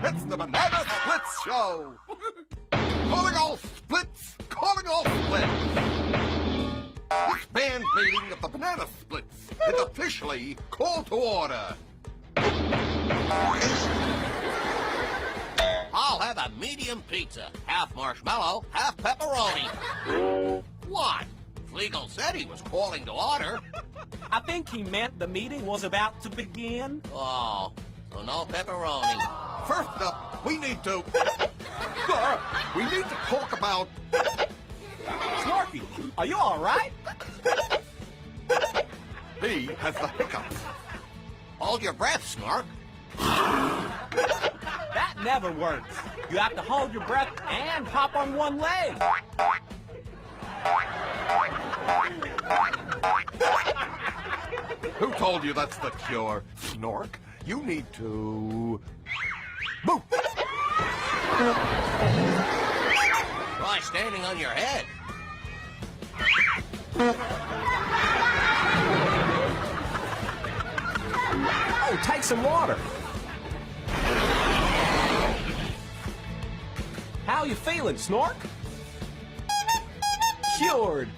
It's the Banana Splits Show! Calling all splits! Calling all splits! This band meeting of the Banana Splits is officially called to order. I'll have a medium pizza. Half marshmallow, half pepperoni. What? Flegel said he was calling to order. I think he meant the meeting was about to begin. Oh, so no pepperoni. First up, we need to talk about... Snorky, are you all right? He has the hiccups. Hold your breath, Snork. That never works. You have to hold your breath and hop on one leg. Who told you that's the cure? Snork, you need to... move! Try standing on your head. Oh, take some water. How you feeling, Snork? Cured.